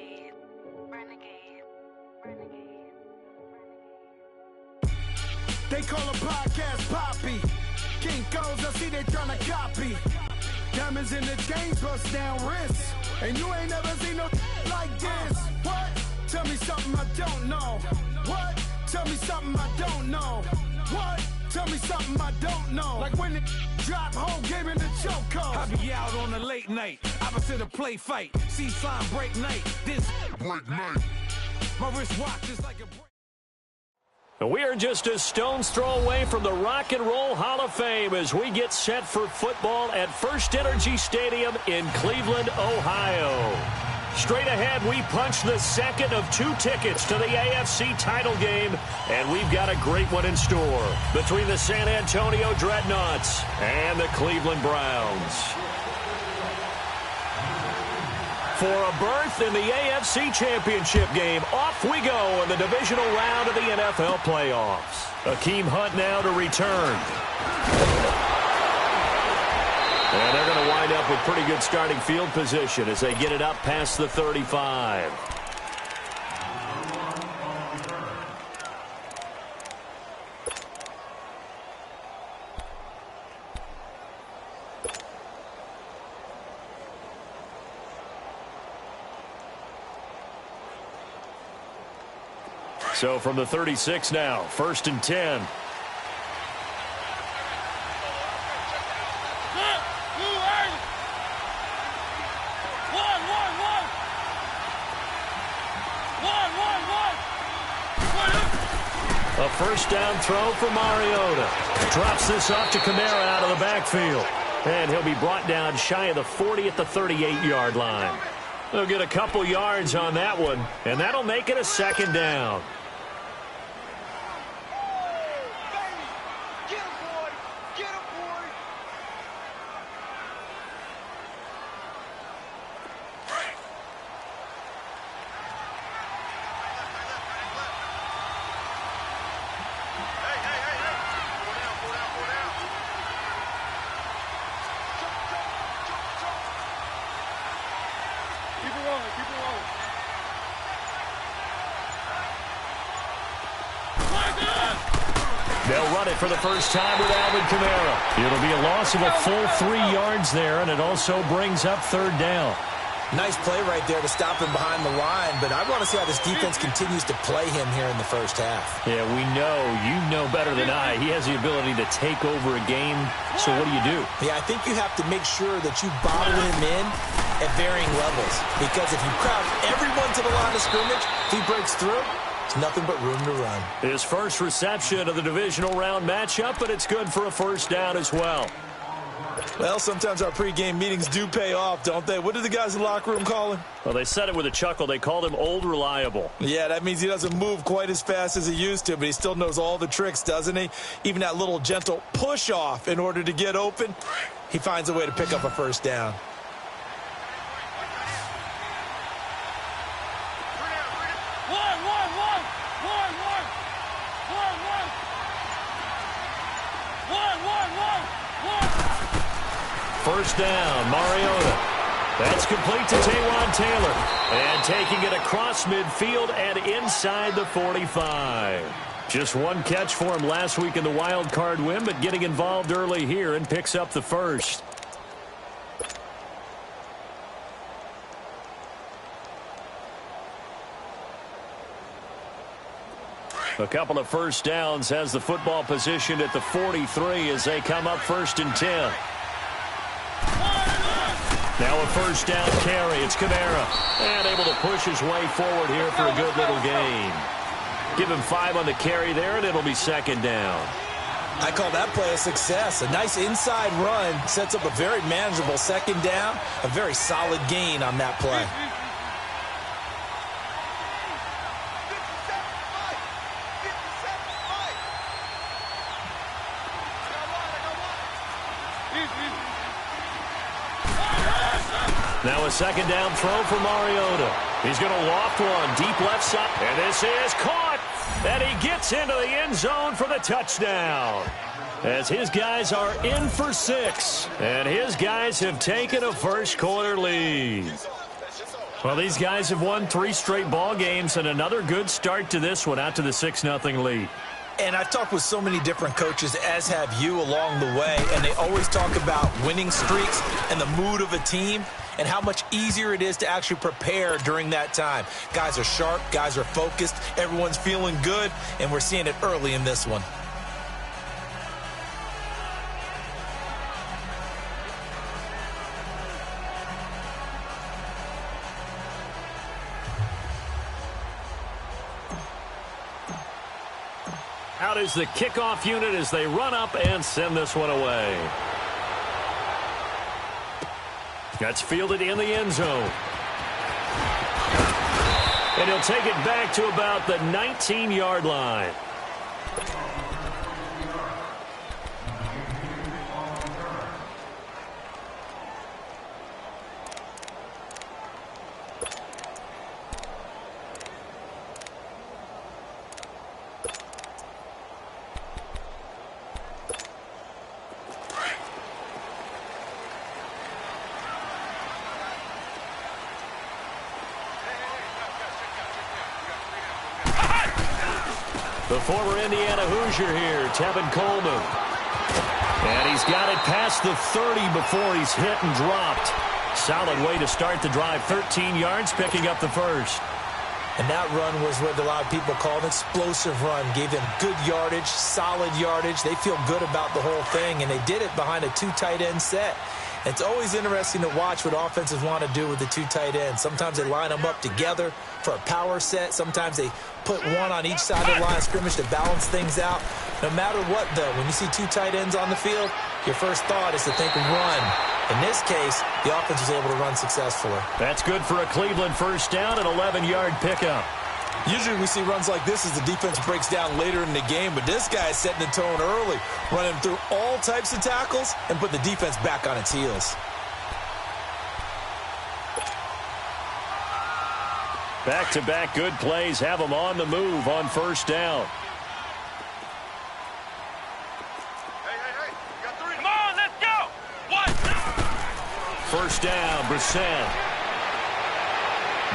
Renegade, renegade, renegade, renegade. They call a podcast Poppy. Kinkos, I see they tryna copy. Diamonds in the chains, bust down wrists. And you ain't never seen no like this. What? Tell me something I don't know. What? Tell me something I don't know. What? Tell me something I don't know. Like when it drop, whole game in the chokehold. I be out on a late night, opposite a play fight. See sign break night, this break night. My wristwatch is like a break. We are just a stone's throw away from the Rock and Roll Hall of Fame as we get set for football at First Energy Stadium in Cleveland, Ohio. Straight ahead, we punch the second of 2 tickets to the AFC title game, and we've got a great one in store between the San Antonio Dreadnoughts and the Cleveland Browns. For a berth in the AFC Championship game, off we go in the divisional round of the NFL playoffs. Akeem Hunt now to return. And they're going to wind up with pretty good starting field position as they get it up past the 35. So from the 36 now, 1st and 10. A first down throw for Mariota. Drops this off to Kamara out of the backfield. And he'll be brought down shy of the 40 at the 38-yard line. They'll get a couple yards on that one, and that'll make it a 2nd down. They'll run it for the first time with Alvin Kamara. It'll be a loss of a full 3 yards there, and it also brings up 3rd down. Nice play right there to stop him behind the line, but I want to see how this defense continues to play him here in the first half. Yeah, you know better than I. He has the ability to take over a game, so what do? Yeah, I think you have to make sure that you bottle him in at varying levels, because if you crowd everyone to the line of scrimmage, if he breaks through, it's nothing but room to run. His first reception of the divisional round matchup, but it's good for a 1st down as well. Well, sometimes our pregame meetings do pay off, don't they? What do the guys in the locker room call him? Well, they said it with a chuckle. They called him Old Reliable. Yeah, that means he doesn't move quite as fast as he used to, but he still knows all the tricks, doesn't he? Even that little gentle push-off in order to get open, he finds a way to pick up a 1st down. First down, Mariota. That's complete to Taywan Taylor. And taking it across midfield and inside the 45. Just one catch for him last week in the wild card win, but getting involved early here and picks up the 1st. A couple of 1st downs has the football positioned at the 43 as they come up 1st and 10. Now a 1st down carry. It's Kamara. And able to push his way forward here for a good little gain. Give him 5 on the carry there, and it'll be 2nd down. I call that play a success. A nice inside run sets up a very manageable 2nd down. A very solid gain on that play. Now a 2nd down throw for Mariota. He's going to loft one deep left side. And this is caught. And he gets into the end zone for the touchdown. As his guys are in for 6. And his guys have taken a 1st quarter lead. Well, these guys have won 3 straight ball games and another good start to this one out to the 6-0 lead. And I've talked with so many different coaches, as have you, along the way, and they always talk about winning streaks and the mood of a team and how much easier it is to actually prepare during that time. Guys are sharp, guys are focused, everyone's feeling good, and we're seeing it early in this one. Out is the kickoff unit as they run up and send this one away. That's fielded in the end zone. And he'll take it back to about the 19-yard line. The former Indiana Hoosier here, Tevin Coleman. And he's got it past the 30 before he's hit and dropped. Solid way to start the drive. 13 yards, picking up the first. And that run was what a lot of people call an explosive run. Gave them good yardage, solid yardage. They feel good about the whole thing, and they did it behind a 2 tight end set. It's always interesting to watch what offenses want to do with the 2 tight ends. Sometimes they line them up together for a power set. Sometimes they put one on each side of the line of scrimmage to balance things out. No matter what, though, when you see 2 tight ends on the field, your first thought is to think run. In this case, the offense was able to run successfully. That's good for a Cleveland first down, an 11-yard pickup. Usually we see runs like this as the defense breaks down later in the game, but this guy is setting the tone early, running through all types of tackles and put the defense back on its heels. Back-to-back good plays have them on the move on first down. Hey, you got 3. Come on, let's go. What? First down, Brissett.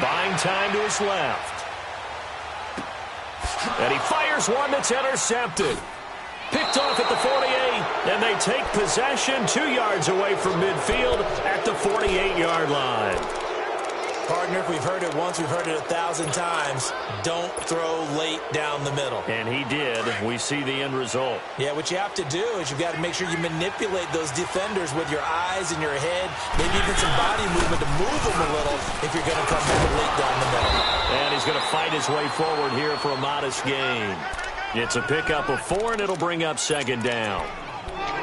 Buying time to his left. And he fires one that's intercepted. Picked off at the 48, and they take possession 2 yards away from midfield at the 48-yard line. Partner, if we've heard it once, we've heard it 1,000 times. Don't throw late down the middle. And he did. We see the end result. Yeah, what you have to do is you've got to make sure you manipulate those defenders with your eyes and your head, maybe even some body movement to move them a little if you're going to come back late down the middle. And he's going to fight his way forward here for a modest gain. It's a pickup of 4, and it'll bring up second down.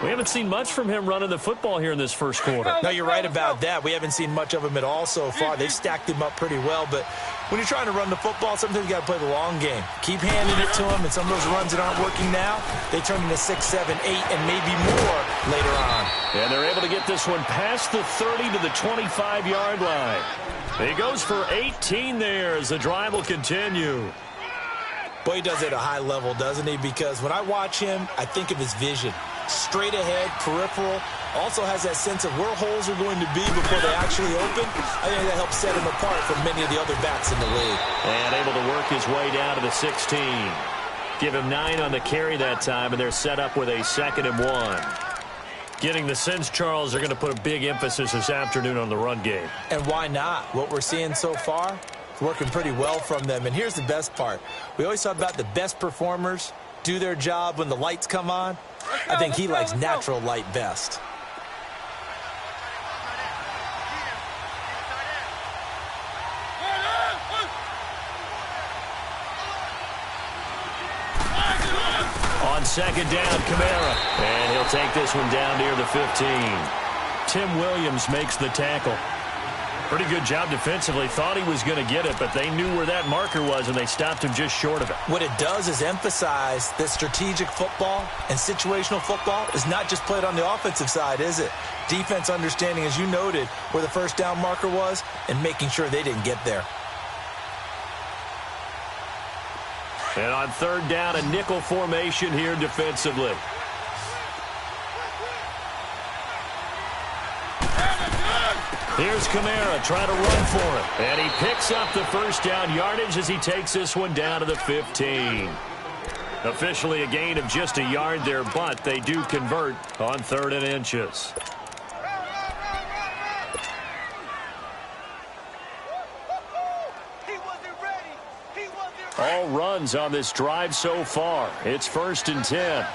We haven't seen much from him running the football here in this first quarter. No, you're right about that. We haven't seen much of him at all so far. They've stacked him up pretty well, but when you're trying to run the football, sometimes you got to play the long game. Keep handing it to him, and some of those runs that aren't working now, they turn into 6, 7, 8, and maybe more later on. And they're able to get this one past the 30 to the 25-yard line. He goes for 18 there as the drive will continue. Boy, he does it at a high level, doesn't he? Because when I watch him, I think of his vision. Straight ahead, peripheral, also has that sense of where holes are going to be before they actually open. I think that helps set him apart from many of the other backs in the league. And able to work his way down to the 16. Give him 9 on the carry that time, and they're set up with a 2nd and 1. Getting the sense, Charles, they're going to put a big emphasis this afternoon on the run game. And why not? What we're seeing so far, it's working pretty well from them. And here's the best part. We always talk about the best performers do their job when the lights come on. I think he likes natural light best. On second down, Kamara. And he'll take this one down near the 15. Tim Williams makes the tackle. Pretty good job defensively. Thought he was going to get it, but they knew where that marker was, and they stopped him just short of it. What it does is emphasize that strategic football and situational football is not just played on the offensive side, is it? Defense understanding, as you noted, where the first down marker was and making sure they didn't get there. And on third down, a nickel formation here defensively. Here's Kamara trying to run for it. And he picks up the first down yardage as he takes this one down to the 15. Officially a gain of just a yard there, but they do convert on 3rd and inches. All runs on this drive so far. It's 1st and 10.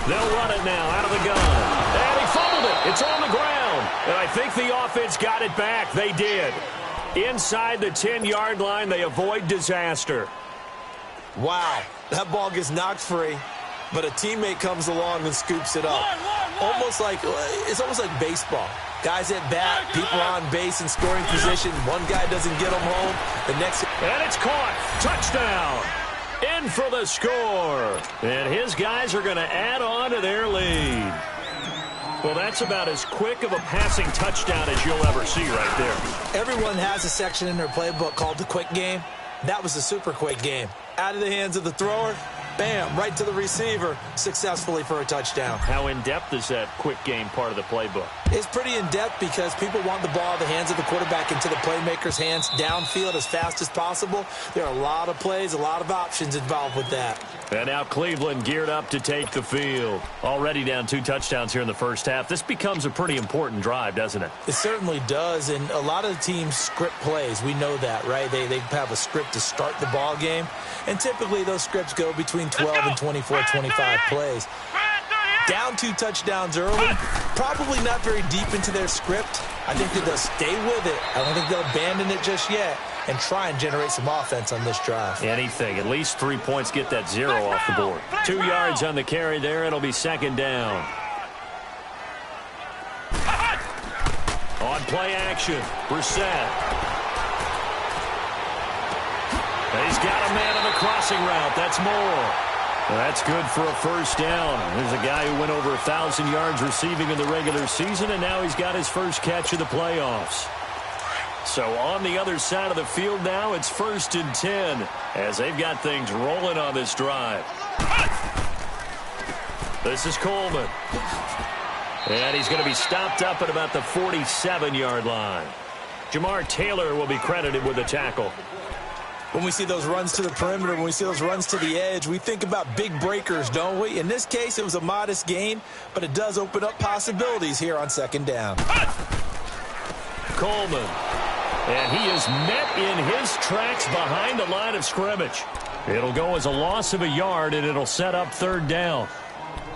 They'll run it now out of the gun. And he fumbled it. It's on the ground. And I think the offense got it back. They did. Inside the 10-yard line, they avoid disaster. Wow, that ball gets knocked free, but a teammate comes along and scoops it up. It's almost like baseball. Guys at bat, people on base in scoring position. One guy doesn't get them home. The next... And it's caught. Touchdown. In for the score. And his guys are going to add on to their lead. Well, that's about as quick of a passing touchdown as you'll ever see right there. Everyone has a section in their playbook called the quick game. That was the super quick game. Out of the hands of the thrower, bam, right to the receiver, successfully for a touchdown. How in-depth is that quick game part of the playbook? It's pretty in-depth because people want the ball out of the hands of the quarterback into the playmaker's hands downfield as fast as possible. There are a lot of plays, a lot of options involved with that. And now Cleveland geared up to take the field. Already down 2 touchdowns here in the first half. This becomes a pretty important drive, doesn't it? It certainly does, and a lot of the teams script plays. We know that, right? They have a script to start the ball game, and typically those scripts go between 12 and 24, 25 plays. Down 2 touchdowns early, probably not very deep into their script. I think that they'll stay with it. I don't think they'll abandon it just yet and try and generate some offense on this drive. Anything. At least 3 points, get that 0 off the board. 2 yards on the carry there. It'll be 2nd down. On play action, Brissett. He's got a man on the crossing route. That's Moore. That's good for a first down. There's a guy who went over 1,000 yards receiving in the regular season, and now he's got his first catch of the playoffs. So on the other side of the field now, it's 1st and 10 as they've got things rolling on this drive. This is Coleman. And he's going to be stopped up at about the 47-yard line. Jamar Taylor will be credited with the tackle. When we see those runs to the perimeter, when we see those runs to the edge, we think about big breakers, don't we? In this case, it was a modest gain, but it does open up possibilities here on 2nd down. Coleman. And he is met in his tracks behind the line of scrimmage. It'll go as a loss of a yard, and it'll set up 3rd down.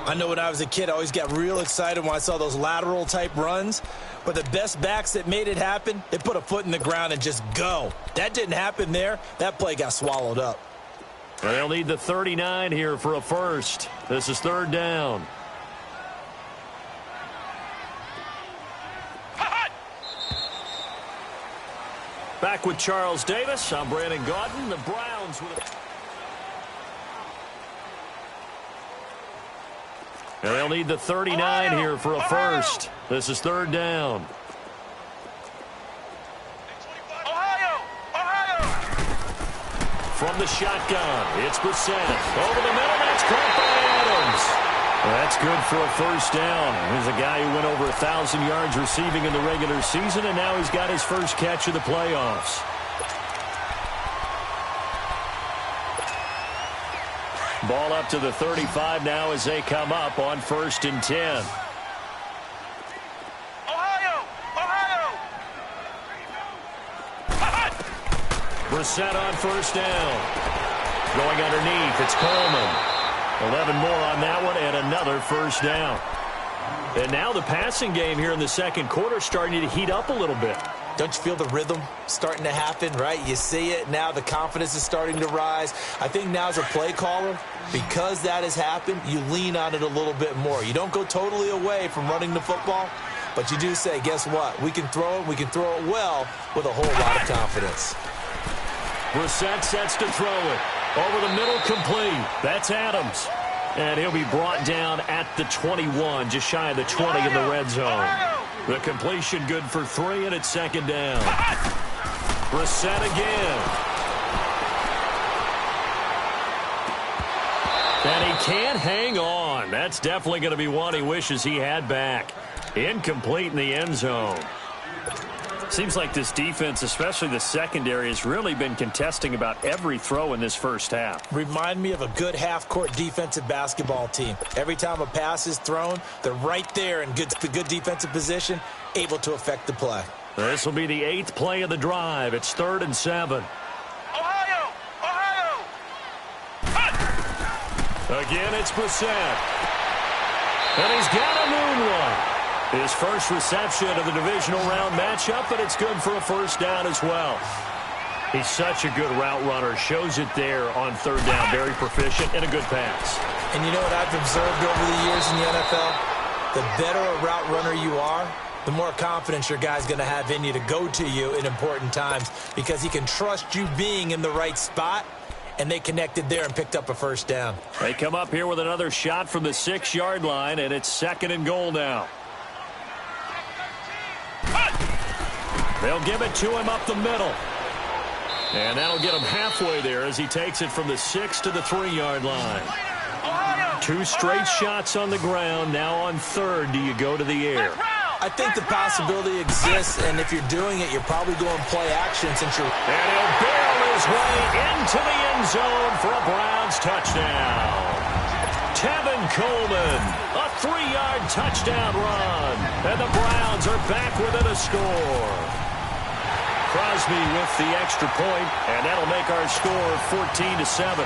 I know when I was a kid, I always got real excited when I saw those lateral-type runs. But the best backs that made it happen, they put a foot in the ground and just go. That didn't happen there. That play got swallowed up. And they'll need the 39 here for a first. This is 3rd down. Back with Charles Davis. I'm Brandon Gaudin. The Browns with a... And they'll need the 39 here for a first. This is 3rd down. From the shotgun, it's Brissett. Over the middle, that's caught by Adams. That's good for a first down. Here's a guy who went over 1,000 yards receiving in the regular season, and now he's got his first catch of the playoffs. Ball up to the 35 now as they come up on 1st and 10. Brissett on first down. Going underneath, it's Coleman. 11 more on that one and another first down. And now the passing game here in the 2nd quarter starting to heat up a little bit. Don't you feel the rhythm starting to happen, right? You see it now. The confidence is starting to rise. I think now as a play caller, because that has happened, you lean on it a little bit more. You don't go totally away from running the football, but you do say, guess what? We can throw it. We can throw it well with a whole lot of confidence. Brissett sets to throw it. Over the middle, complete. That's Adams. And he'll be brought down at the 21, just shy of the 20 in the red zone. The completion good for 3, and it's 2nd down. Brissett again. And he can't hang on. That's definitely going to be one he wishes he had back. Incomplete in the end zone. Seems like this defense, especially the secondary, has really been contesting about every throw in this first half. Remind me of a good half-court defensive basketball team. Every time a pass is thrown, they're right there in good defensive position, able to affect the play. This will be the 8th play of the drive. It's 3rd and 7. Ohio! Again, it's Brissett. And he's got a moon one. His first reception of the divisional round matchup, but it's good for a first down as well. He's such a good route runner. Shows it there on 3rd down. Very proficient and a good pass. And you know what I've observed over the years in the NFL? The better a route runner you are, the more confidence your guy's going to have in you to go to you in important times because he can trust you being in the right spot, and they connected there and picked up a first down. They come up here with another shot from the 6-yard line, and it's 2nd and goal now. They'll give it to him up the middle. And that'll get him halfway there as he takes it from the 6 to the 3-yard line. 2 straight shots on the ground. Now on 3rd, do you go to the air? I think the possibility exists, and if you're doing it, you're probably going play action since you're... And he'll barrel his way into the end zone for a Browns touchdown. Tevin Coleman, a 3-yard touchdown run. And the Browns are back within a score. Crosby with the extra point, and that'll make our score 14-7.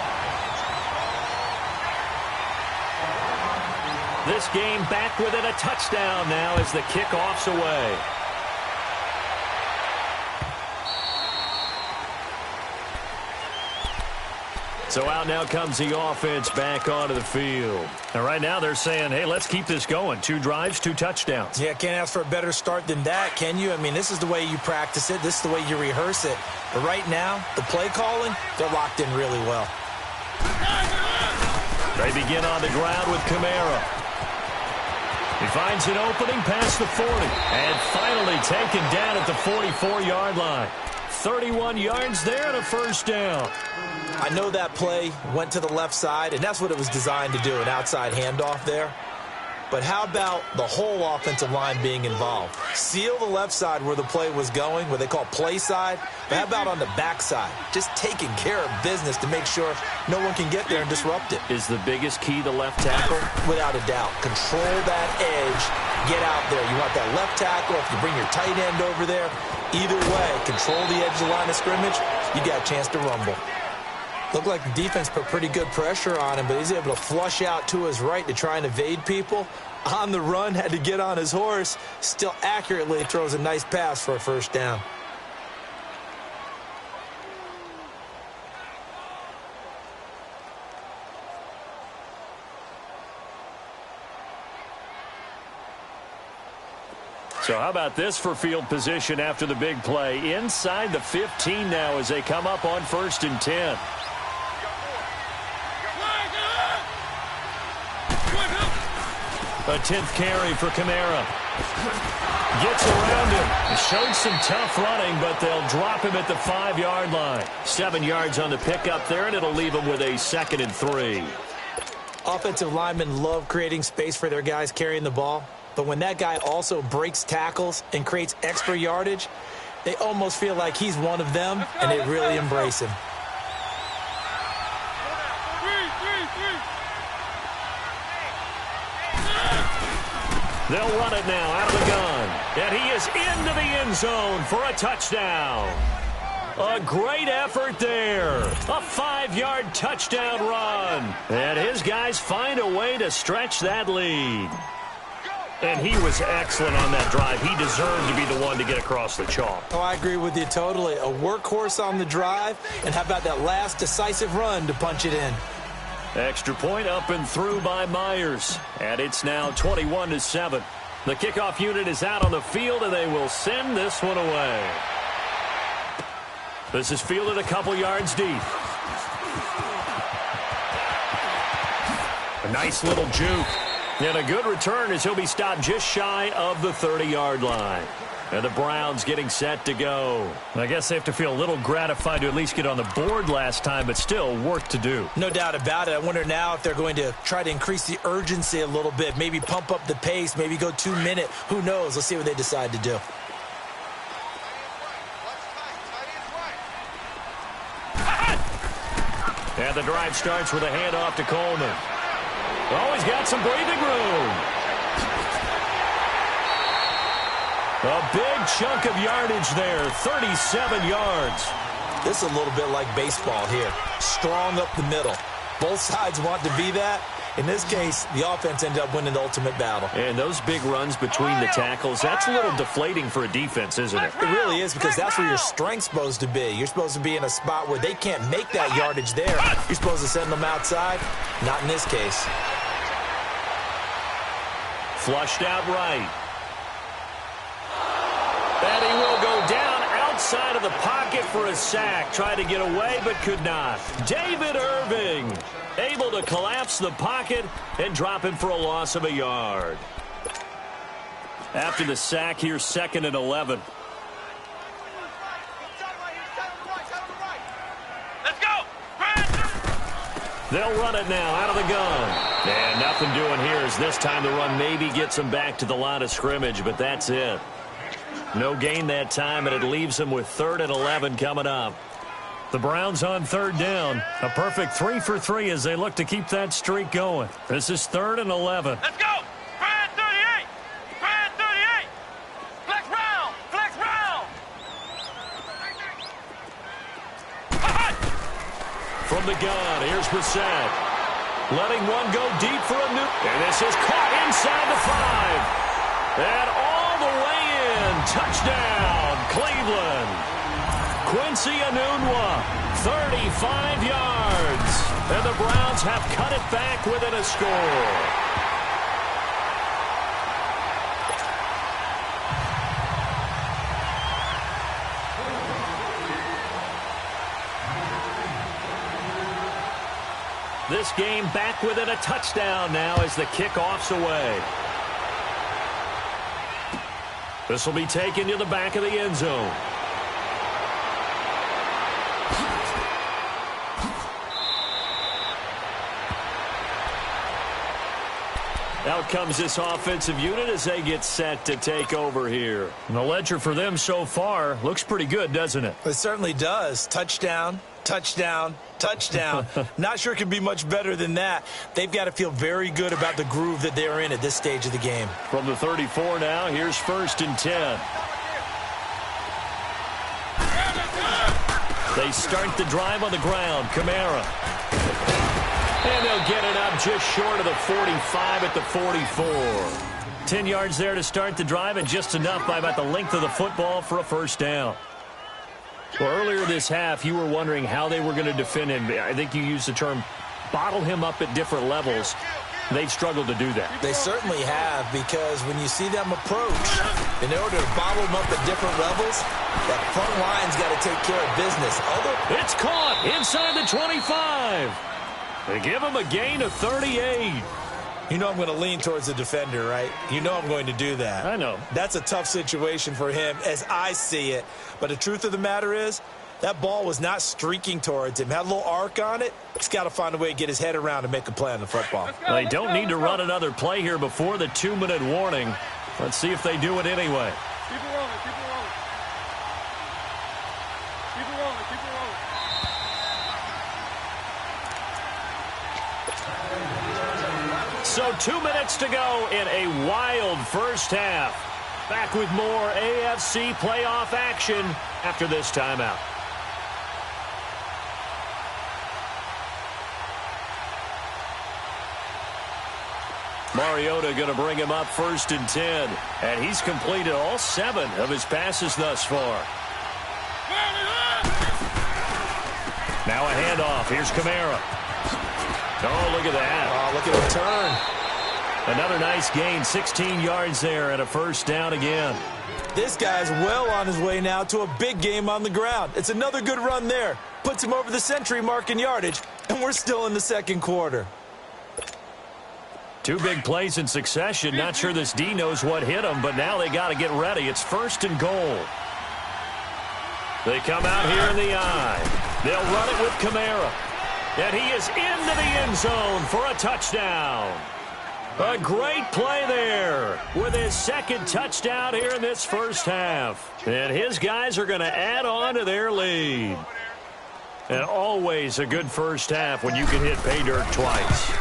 This game back within a touchdown now as the kickoff's away. So out now comes the offense back onto the field. And right now they're saying, hey, let's keep this going. 2 drives, 2 touchdowns. Yeah, can't ask for a better start than that, can you? I mean, this is the way you practice it. This is the way you rehearse it. But right now, the play calling, they're locked in really well. They begin on the ground with Kamara. He finds an opening past the 40. And finally taken down at the 44-yard line. 31 yards there and a first down. I know that play went to the left side, and that's what it was designed to do, an outside handoff there. But how about the whole offensive line being involved? Seal the left side where the play was going, what they call play side. But how about on the back side? Just taking care of business to make sure no one can get there and disrupt it. Is the biggest key the left tackle? Without a doubt. Control that edge. Get out there. You want that left tackle. If you bring your tight end over there, either way, control the edge of the line of scrimmage, you got a chance to rumble. Looked like the defense put pretty good pressure on him, but he's able to flush out to his right to try and evade people. On the run, had to get on his horse. Still accurately throws a nice pass for a first down. So how about this for field position after the big play? Inside the 15 now as they come up on 1st and 10. A 10th carry for Kamara. Gets around him. Showed some tough running, but they'll drop him at the 5-yard line. 7 yards on the pickup there, and it'll leave him with a 2nd and 3. Offensive linemen love creating space for their guys carrying the ball. But when that guy also breaks tackles and creates extra yardage, they almost feel like he's one of them, and they really embrace him. They'll run it now out of the gun. And he is into the end zone for a touchdown. A great effort there. A 5-yard touchdown run. And his guys find a way to stretch that lead. And he was excellent on that drive. He deserved to be the one to get across the chalk. Oh, I agree with you totally. A workhorse on the drive. And how about that last decisive run to punch it in? Extra point up and through by Myers. And it's now 21-7. The kickoff unit is out on the field, and they will send this one away. This is fielded a couple yards deep. A nice little juke. And a good return as he'll be stopped just shy of the 30-yard line. And the Browns getting set to go. I guess they have to feel a little gratified to at least get on the board last time, but still work to do. No doubt about it. I wonder now if they're going to try to increase the urgency a little bit, maybe pump up the pace, maybe go 2 minute. Who knows? Let's see what they decide to do. And the drive starts with a handoff to Coleman. Oh, he's got some breathing room. A big chunk of yardage there, 37 yards. This is a little bit like baseball here. Strong up the middle. Both sides want to be that. In this case, the offense ended up winning the ultimate battle. And those big runs between the tackles, that's a little deflating for a defense, isn't it? It really is, because that's where your strength's supposed to be. You're supposed to be in a spot where they can't make that yardage there. You're supposed to send them outside. Not in this case. Flushed out right. And he will go down outside of the pocket for a sack. Tried to get away, but could not. David Irving able to collapse the pocket and drop him for a loss of a yard. After the sack, here's 2nd and 11. Let's go! They'll run it now out of the gun. And nothing doing here as this time the run maybe gets them back to the line of scrimmage, but that's it. No gain that time, and it leaves them with 3rd and 11 coming up. The Browns on 3rd down. A perfect 3 for 3 as they look to keep that streak going. This is 3rd and 11. Let's go! Brand 38! Brand 38! Flex round! Flex round! From the gun, here's Brissett. Letting one go deep for a new... And this is caught inside the 5. And all the way in. Touchdown, Cleveland. Quincy Enunwa, 35 yards. And the Browns have cut it back within a score. This game back within a touchdown now as the kickoff's away. This will be taken to the back of the end zone. Out comes this offensive unit as they get set to take over here. And the ledger for them so far looks pretty good, doesn't it? It certainly does. Touchdown, touchdown, touchdown. Not sure it can be much better than that. They've got to feel very good about the groove that they're in at this stage of the game. From the 34 now, here's 1st and 10. They start the drive on the ground. Kamara. And they'll get it up just short of the 45 at the 44. 10 yards there to start the drive, and just enough by about the length of the football for a 1st down. Well, earlier this half, you were wondering how they were going to defend him. I think you used the term bottle him up at different levels. They've struggled to do that. They certainly have, because when you see them approach, in order to bottle them up at different levels, that front line's got to take care of business. It's caught inside the 25. They give him a gain of 38. You know I'm going to lean towards the defender, right? You know I'm going to do that. I know. That's a tough situation for him as I see it. But the truth of the matter is, that ball was not streaking towards him. Had a little arc on it. He's got to find a way to get his head around and make a play on the football. They don't need to run another play here before the 2-minute warning. Let's see if they do it anyway. Keep it rolling, keep it rolling. Keep it rolling, keep it rolling. So 2 minutes to go in a wild first half. Back with more AFC playoff action after this timeout. Mariota going to bring him up 1st and 10. And he's completed all 7 of his passes thus far. Now a handoff. Here's Kamara. Oh, look at that. Oh, look at the turn. Another nice gain, 16 yards there and a 1st down again. This guy's well on his way now to a big game on the ground. It's another good run there. Puts him over the century mark in yardage, and we're still in the 2nd quarter. Two big plays in succession. Not sure this D knows what hit him, but now they got to get ready. It's 1st and goal. They come out here in the eye. They'll run it with Kamara. And he is into the end zone for a touchdown. A great play there with his 2nd touchdown here in this first half. And his guys are going to add on to their lead. And always a good first half when you can hit pay dirt twice.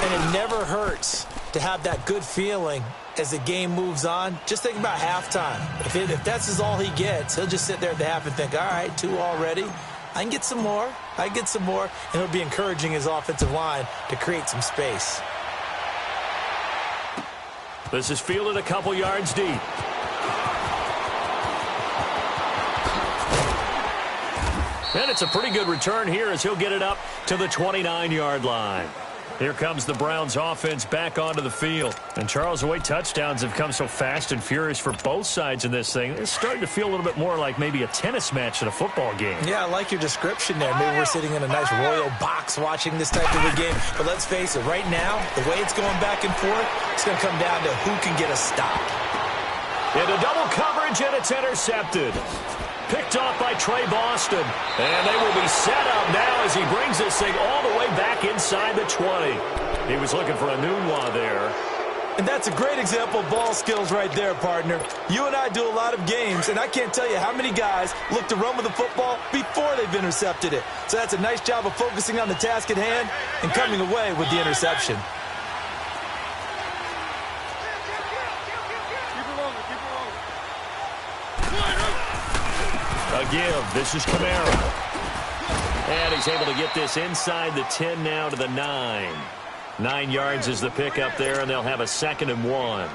And it never hurts to have that good feeling as the game moves on. Just think about halftime. If that's all he gets, he'll just sit there at the half and think, all right, 2 already. I can get some more. I can get some more. And he'll be encouraging his offensive line to create some space. This is fielded a couple yards deep. And it's a pretty good return here as he'll get it up to the 29-yard line. Here comes the Browns offense back onto the field. And Charles, the way touchdowns have come so fast and furious for both sides in this thing, it's starting to feel a little bit more like maybe a tennis match in a football game. Yeah, I like your description there. Maybe we're sitting in a nice royal box watching this type of a game. But let's face it, right now, the way it's going back and forth, it's going to come down to who can get a stop. Into double coverage, and it's intercepted. Picked off by Trey Boston. And they will be set up now as he brings this thing all the way back inside the 20. He was looking for a Nunwa there. And that's a great example of ball skills right there, partner. You and I do a lot of games, and I can't tell you how many guys look to run with the football before they've intercepted it. So that's a nice job of focusing on the task at hand and coming away with the interception. A give. This is Kamara. And he's able to get this inside the 10 now to the 9. 9 yards is the pickup there, and they'll have a 2nd and 1.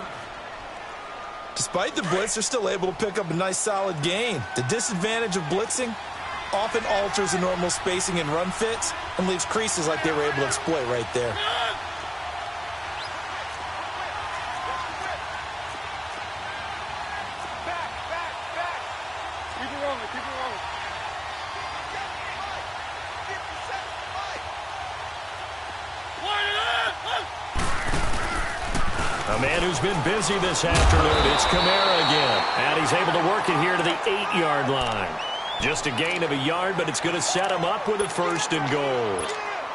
Despite the blitz, they're still able to pick up a nice solid gain. The disadvantage of blitzing often alters the normal spacing and run fits and leaves creases like they were able to exploit right there. A man who's been busy this afternoon, it's Kamara again. And he's able to work it here to the 8-yard line. Just a gain of a yard, but it's going to set him up with a 1st and goal.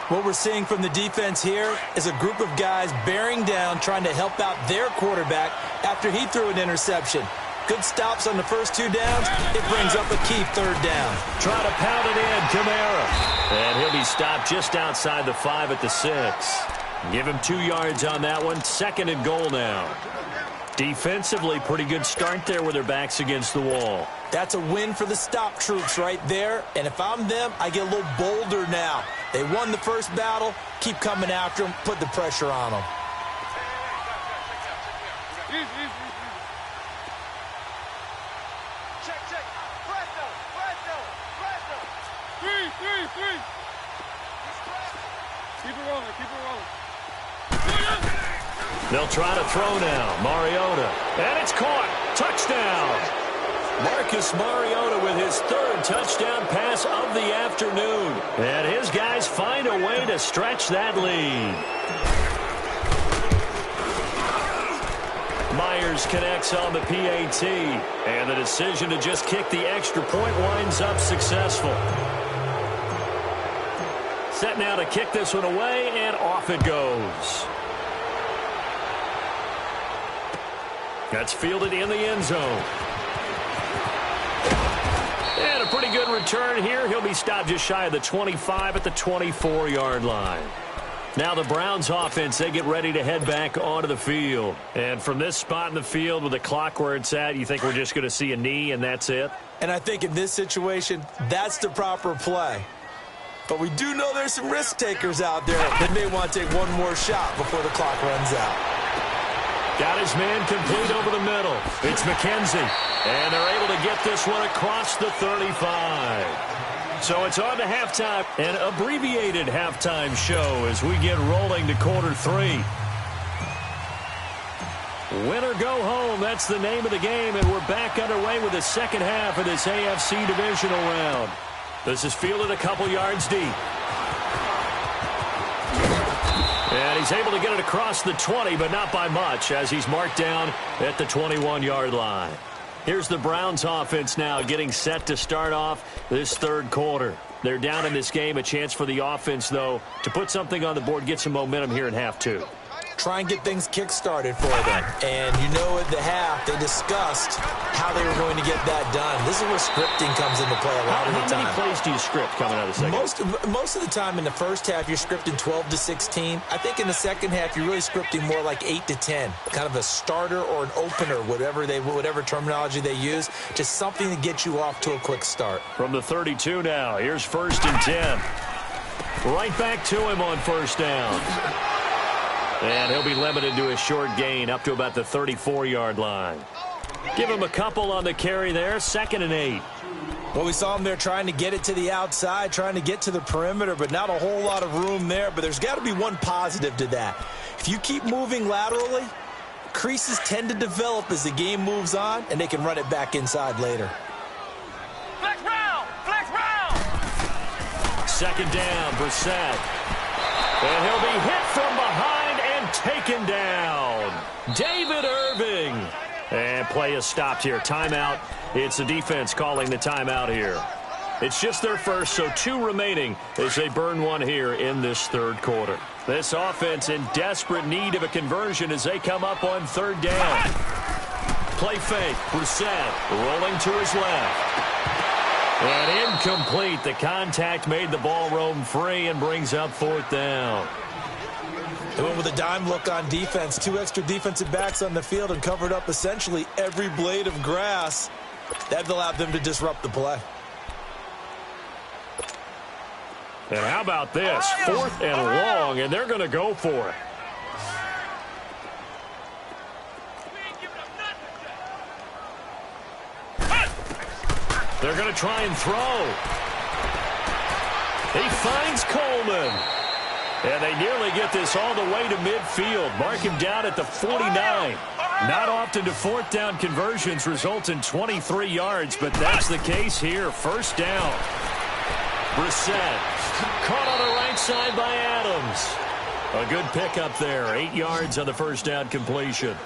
What we're seeing from the defense here is a group of guys bearing down, trying to help out their quarterback after he threw an interception. Good stops on the first 2 downs. It brings up a key 3rd down. Trying to pound it in, Kamara. And he'll be stopped just outside the 5 at the 6. Give him 2 yards on that one. 2nd and goal now. Defensively, pretty good start there with their backs against the wall. That's a win for the stop troops right there. And if I'm them, I get a little bolder now. They won the first battle. Keep coming after them. Put the pressure on them. They'll try to throw now. Mariota. And it's caught. Touchdown. Marcus Mariota with his 3rd touchdown pass of the afternoon. And his guys find a way to stretch that lead. Myers connects on the PAT. And the decision to just kick the extra point winds up successful. Set now to kick this one away, and off it goes. That's fielded in the end zone. And a pretty good return here. He'll be stopped just shy of the 25 at the 24-yard line. Now the Browns offense, they get ready to head back onto the field. And from this spot in the field with the clock where it's at, you think we're just going to see a knee and that's it? And I think in this situation, that's the proper play. But we do know there's some risk takers out there that may want to take one more shot before the clock runs out. Got his man complete over the middle. It's McKenzie. And they're able to get this one across the 35. So it's on to halftime, an abbreviated halftime show as we get rolling to quarter 3. Win or go home, that's the name of the game, and we're back underway with the second half of this AFC divisional round. This is fielded a couple yards deep. And he's He's able to get it across the 20, but not by much, as he's marked down at the 21-yard line. Here's the Browns offense now getting set to start off this third quarter. They're down in this game. A chance for the offense, though, to put something on the board, get some momentum here in half two. Try and get things kick-started for them. And you know at the half, they discussed how they were going to get that done. This is where scripting comes into play a lot of the time. How many plays do you script coming out of the second? Most of the time in the first half, you're scripting 12 to 16. I think in the second half, you're really scripting more like 8 to 10. Kind of a starter or an opener, whatever terminology they use. Just something to get you off to a quick start. From the 32 now, here's 1st and 10. Right back to him on first down. And he'll be limited to a short gain up to about the 34-yard line. Give him a couple on the carry there. 2nd and 8. Well, we saw him there trying to get it to the outside, trying to get to the perimeter, but not a whole lot of room there. But there's got to be one positive to that. If you keep moving laterally, creases tend to develop as the game moves on, and they can run it back inside later. Flex round! Flex round! 2nd down, Brissett. And he'll be hit from behind and taken down. David Irving. And play is stopped here. Timeout. It's the defense calling the timeout here. It's just their first, so 2 remaining as they burn one here in this third quarter. This offense in desperate need of a conversion as they come up on 3rd down. Play fake. Brissett rolling to his left. And incomplete. The contact made the ball roam free and brings up 4th down. They went with a dime look on defense. 2 extra defensive backs on the field and covered up essentially every blade of grass. That allowed them to disrupt the play. And how about this? 4th and long, and they're going to go for it. They're going to try and throw. He finds Coleman. And they nearly get this all the way to midfield. Mark him down at the 49. Not often do 4th down conversions result in 23 yards, but that's the case here. 1st down. Brissett caught on the right side by Adams. A good pickup there. 8 yards on the 1st down completion.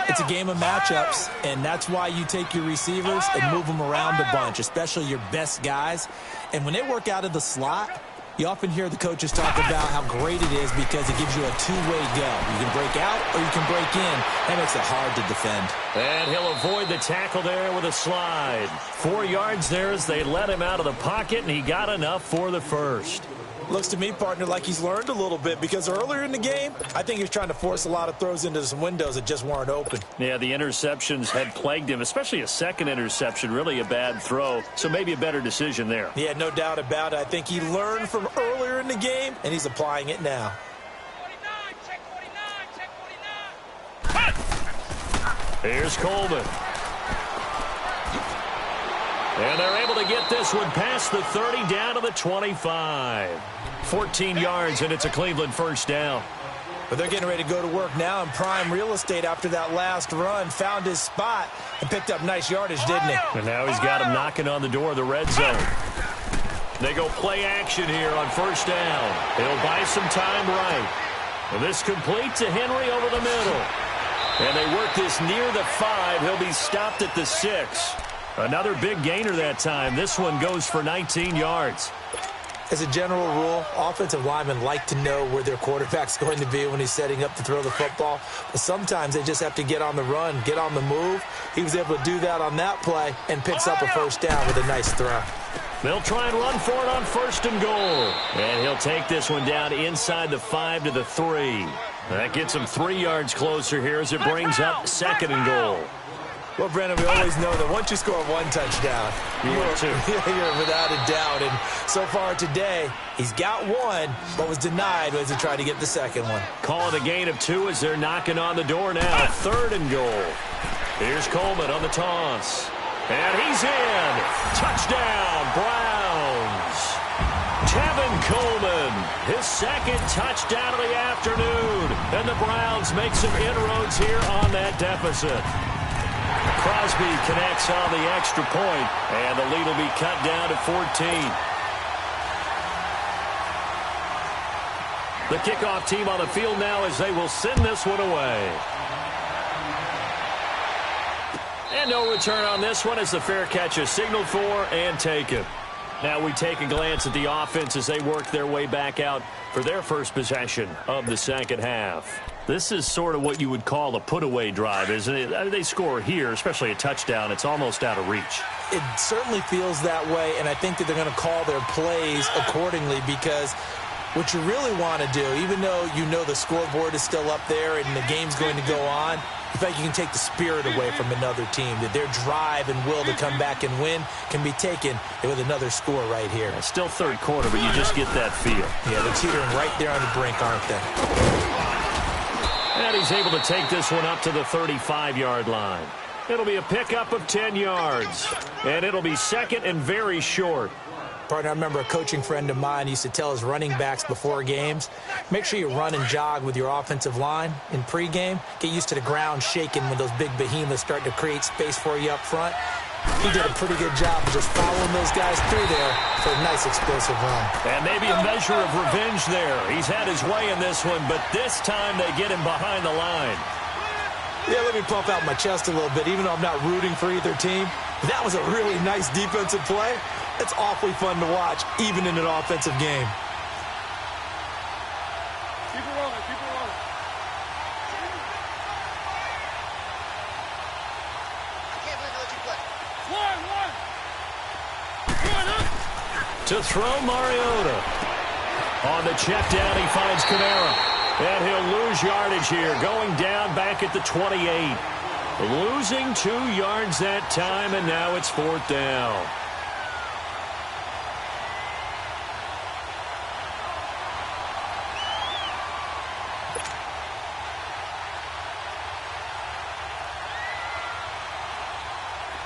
It's a game of matchups, and that's why you take your receivers and move them around a bunch, especially your best guys. And when they work out of the slot, you often hear the coaches talk about how great it is because it gives you a two-way go. You can break out or you can break in. That makes it hard to defend. And he'll avoid the tackle there with a slide. 4 yards there as they let him out of the pocket, and he got enough for the first. Looks to me, partner, like he's learned a little bit because earlier in the game, I think he was trying to force a lot of throws into some windows that just weren't open. Yeah, the interceptions had plagued him, especially a second interception, really a bad throw, so maybe a better decision there. Yeah, no doubt about it. I think he learned from earlier in the game, and he's applying it now. 49, check 49, check 49. Here's Coleman. And they're able to get this one past the 30 down to the 25. 14 yards, and it's a Cleveland 1st down. But they're getting ready to go to work now in prime real estate after that last run. Found his spot and picked up nice yardage, didn't he? And now he's got him knocking on the door of the red zone. They go play action here on 1st down. He'll buy some time right. And this complete to Henry over the middle. And they work this near the 5. He'll be stopped at the 6. Another big gainer that time. This one goes for 19 yards. As a general rule, offensive linemen like to know where their quarterback's going to be when he's setting up to throw the football. But sometimes they just have to get on the run, get on the move. He was able to do that on that play and picks up a 1st down with a nice throw. They'll try and run for it on 1st and goal. And he'll take this one down inside the 5 to the 3. That gets him 3 yards closer here as it brings up 2nd and goal. Well, Brandon, we always know that once you score 1 touchdown, you're without a doubt. And so far today, he's got 1, but was denied as he tried to get the 2nd one. Call it a gain of 2 as they're knocking on the door now. 3rd and goal. Here's Coleman on the toss. And he's in. Touchdown, Browns. Tevin Coleman, his 2nd touchdown of the afternoon. And the Browns make some inroads here on that deficit. Crosby connects on the extra point, and the lead will be cut down to 14. The kickoff team on the field now as they will send this one away. And no return on this one as the fair catch is signaled for and taken. Now we take a glance at the offense as they work their way back out for their first possession of the second half. This is sort of what you would call a put-away drive, isn't it? I mean, they score here, especially a touchdown. It's almost out of reach. It certainly feels that way, and I think that they're going to call their plays accordingly because what you really want to do, even though you know the scoreboard is still up there and the game's going to go on, in fact, you can take the spirit away from another team, that their drive and will to come back and win can be taken with another score right here. It's still third quarter, but you just get that feel. Yeah, they're teetering right there on the brink, aren't they? And he's able to take this one up to the 35-yard line. It'll be a pickup of 10 yards, and it'll be second and very short. Partner, I remember a coaching friend of mine used to tell his running backs before games, make sure you run and jog with your offensive line in pregame. Get used to the ground shaking when those big behemoths start to create space for you up front. He did a pretty good job of just following those guys through there for a nice explosive run. And maybe a measure of revenge there. He's had his way in this one, but this time they get him behind the line. Yeah, let me pump out my chest a little bit, even though I'm not rooting for either team. That was a really nice defensive play. It's awfully fun to watch, even in an offensive game. Keep it rolling, keep it rolling. I can't believe they let you play. One. To throw Mariota. On the check down, he finds Kamara. And he'll lose yardage here, going down back at the 28. Losing 2 yards that time, and now it's fourth down.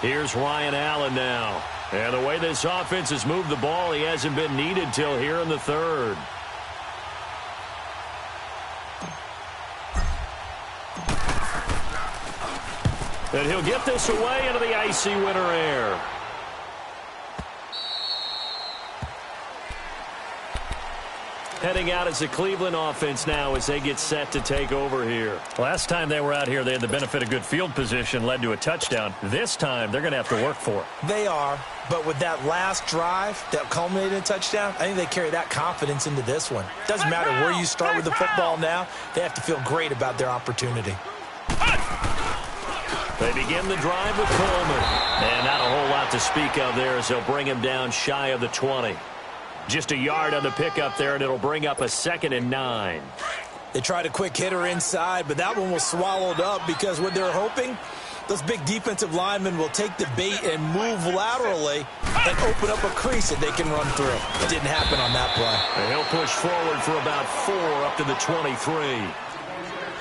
Here's Ryan Allen now. And the way this offense has moved the ball, he hasn't been needed till here in the third. And he'll get this away into the icy winter air. Heading out as the Cleveland offense now as they get set to take over here. Last time they were out here, they had the benefit of good field position, led to a touchdown. This time, they're going to have to work for it. They are, but with that last drive that culminated in a touchdown, I think they carry that confidence into this one. Doesn't matter where you start with the football now, they have to feel great about their opportunity. They begin the drive with Coleman. And not a whole lot to speak of there as they'll bring him down shy of the 20. Just a yard on the pickup there, and it'll bring up a 2nd and 9. They tried a quick hitter inside, but that one was swallowed up because what they're hoping, those big defensive linemen will take the bait and move laterally and open up a crease that they can run through. It didn't happen on that play. And he'll push forward for about 4 up to the 23.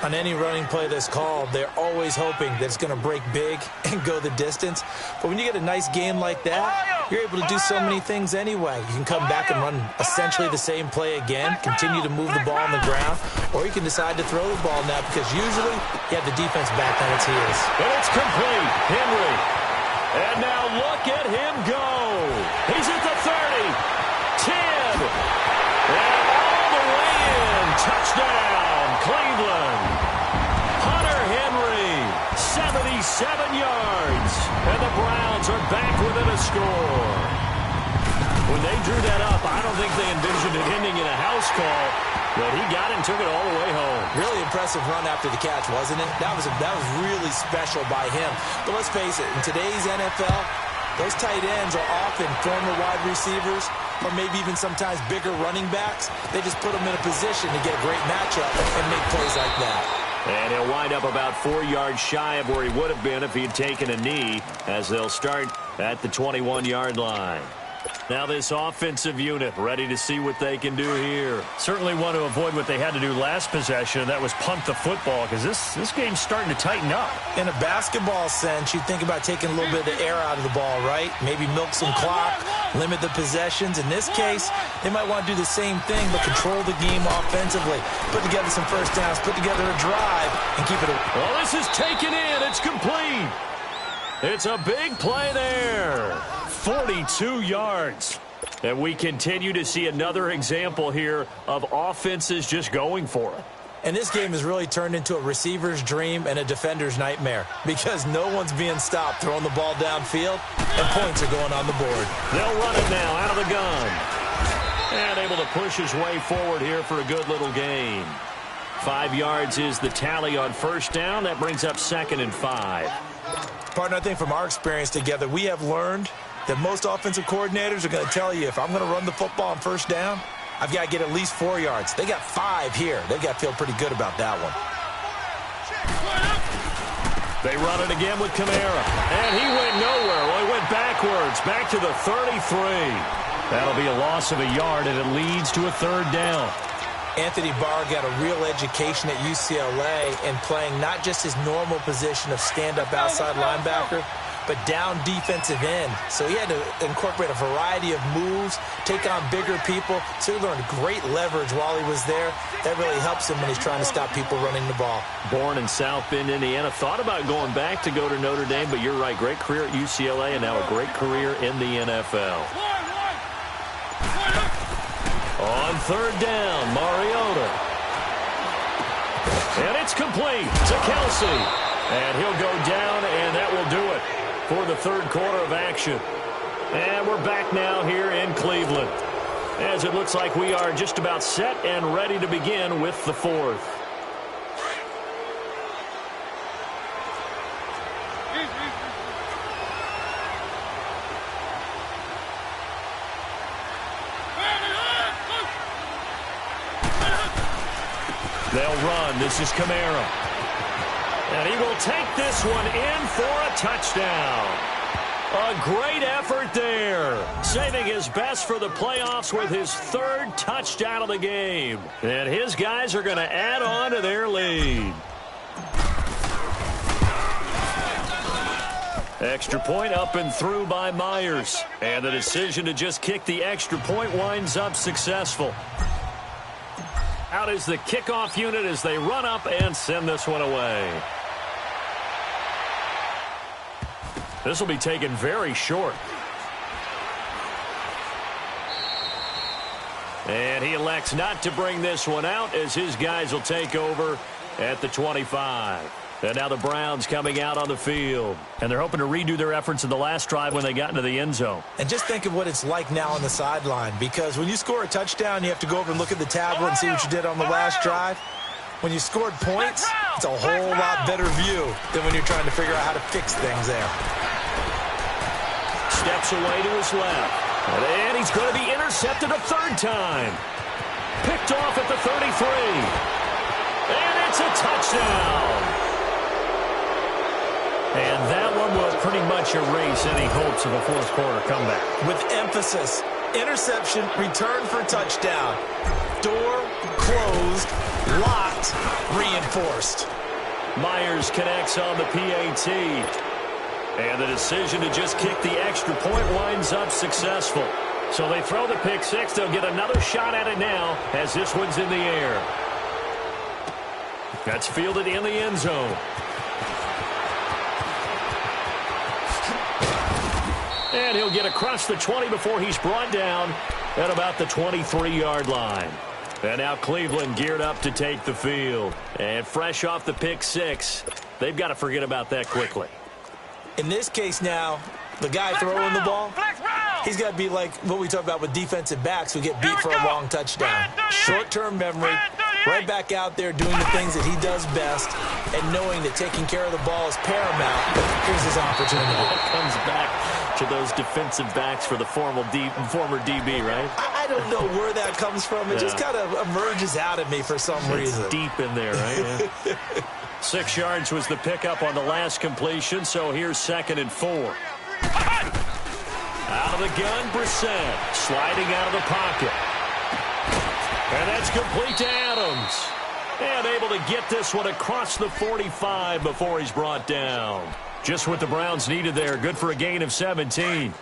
On any running play that's called, they're always hoping that it's going to break big and go the distance. But when you get a nice game like that, you're able to do so many things anyway. You can come back and run essentially the same play again, continue to move the ball on the ground, or you can decide to throw the ball now because usually you have the defense back on its heels. And it's complete. Henry. And now look at him go. He's at the 30. 10. And all the way in. Touchdown, Cleveland. Hunter Henry, 77 yards. And the Browns are back within a score. When they drew that up, I don't think they envisioned it ending in a house call, but he got it and took it all the way home. Really impressive run after the catch, wasn't it? That was really special by him. But let's face it, in today's NFL, those tight ends are often former wide receivers or maybe even sometimes bigger running backs. They just put them in a position to get a great matchup and make plays like that. And he'll wind up about 4 yards shy of where he would have been if he had taken a knee, as they'll start at the 21-yard line. Now this offensive unit ready to see what they can do here. Certainly want to avoid what they had to do last possession, and that was punt the football, because this game's starting to tighten up. In a basketball sense, you think about taking a little bit of the air out of the ball, right? Maybe milk some clock, limit the possessions. In this case, they might want to do the same thing, but control the game offensively. Put together some first downs, put together a drive, and keep it. Well, this is taken in. It's complete. It's a big play there. 42 yards. And we continue to see another example here of offenses just going for it. And this game has really turned into a receiver's dream and a defender's nightmare because no one's being stopped throwing the ball downfield, and points are going on the board. They'll run it now out of the gun. And able to push his way forward here for a good little gain. 5 yards is the tally on first down. That brings up 2nd and 5. Partner, I think from our experience together, we have learned that most offensive coordinators are going to tell you, if I'm going to run the football on first down, I've got to get at least 4 yards. They got 5 here. They've got to feel pretty good about that one. They run it again with Kamara. And he went nowhere. Well, he went backwards, back to the 33. That'll be a loss of a yard, and it leads to a 3rd down. Anthony Barr got a real education at UCLA in playing not just his normal position of stand-up outside linebacker, but down defensive end. So he had to incorporate a variety of moves, take on bigger people. So he learned great leverage while he was there. That really helps him when he's trying to stop people running the ball. Born in South Bend, Indiana. Thought about going back to go to Notre Dame, but you're right. Great career at UCLA and now a great career in the NFL. On 3rd down, Mariota. And it's complete to Kelsey. And he'll go down, and that will do it for the 3rd quarter of action. And we're back now here in Cleveland, as it looks like we are just about set and ready to begin with the 4th. They'll run. This is Kamara. And he will take this one in for a touchdown. A great effort there. Saving his best for the playoffs with his 3rd touchdown of the game. And his guys are going to add on to their lead. Extra point up and through by Myers. And the decision to just kick the extra point winds up successful. Out is the kickoff unit as they run up and send this one away. This will be taken very short. And he elects not to bring this one out as his guys will take over at the 25. And now the Browns coming out on the field. And they're hoping to redo their efforts in the last drive when they got into the end zone. And just think of what it's like now on the sideline, because when you score a touchdown, you have to go over and look at the tablet and see what you did on the last drive. When you scored points, it's a whole lot better view than when you're trying to figure out how to fix things there. Steps away to his left. And he's going to be intercepted a 3rd time. Picked off at the 33. And it's a touchdown. And that one will pretty much erase any hopes of a 4th quarter comeback. With emphasis, interception, return for touchdown. Door closed, locked, reinforced. Myers connects on the PAT. And the decision to just kick the extra point winds up successful. So they throw the pick 6. They'll get another shot at it now as this one's in the air. That's fielded in the end zone. And he'll get across the 20 before he's brought down at about the 23-yard line. And now Cleveland geared up to take the field. And fresh off the pick 6, they've got to forget about that quickly. In this case now, the guy throwing the ball, he's got to be like what we talk about with defensive backs who get beat for a long touchdown. Short-term memory, right back out there doing the things that he does best, and knowing that taking care of the ball is paramount. Here's his opportunity. It comes back to those defensive backs for the former DB, right? I don't know where that comes from. It just kind of emerges out of me for some reason. It's deep in there, right? Yeah. 6 yards was the pickup on the last completion, so here's 2nd and 4. Out of the gun, Brissett sliding out of the pocket. And that's complete to Adams. And able to get this one across the 45 before he's brought down. Just what the Browns needed there. Good for a gain of 17.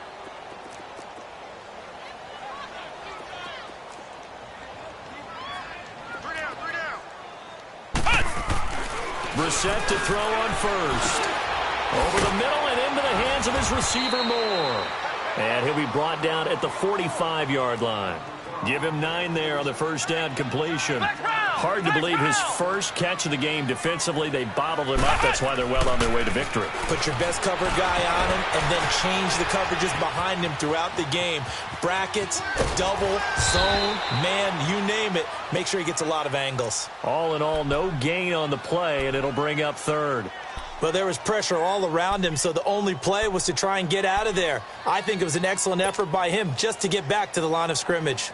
Brissett to throw on first. Over the middle and into the hands of his receiver Moore. And he'll be brought down at the 45-yard line. Give him 9 there on the first down completion. Hard to believe his first catch of the game defensively. They bottled him up. That's why they're well on their way to victory. Put your best cover guy on him and then change the coverages behind him throughout the game. Brackets, double, zone, man, you name it. Make sure he gets a lot of angles. All in all, no gain on the play, and it'll bring up third. Well, there was pressure all around him, so the only play was to try and get out of there. I think it was an excellent effort by him just to get back to the line of scrimmage.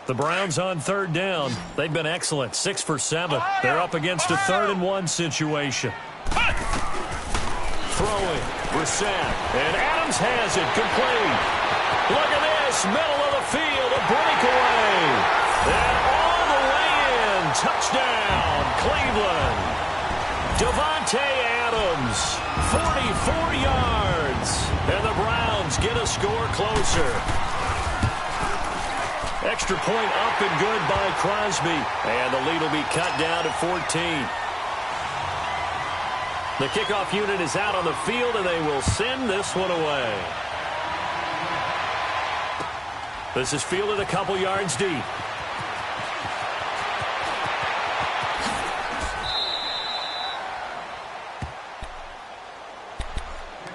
The Browns on third down. They've been excellent, 6 for 7. They're up against a 3rd-and-1 situation. Throwing, Brissett, and Adams has it, complete. Look at this, middle of the field, a breakaway. And all the way in, touchdown, Cleveland. Devontae Adams, 44 yards. And the Browns get a score closer. Extra point up and good by Crosby. And the lead will be cut down to 14. The kickoff unit is out on the field, and they will send this one away. This is fielded a couple yards deep.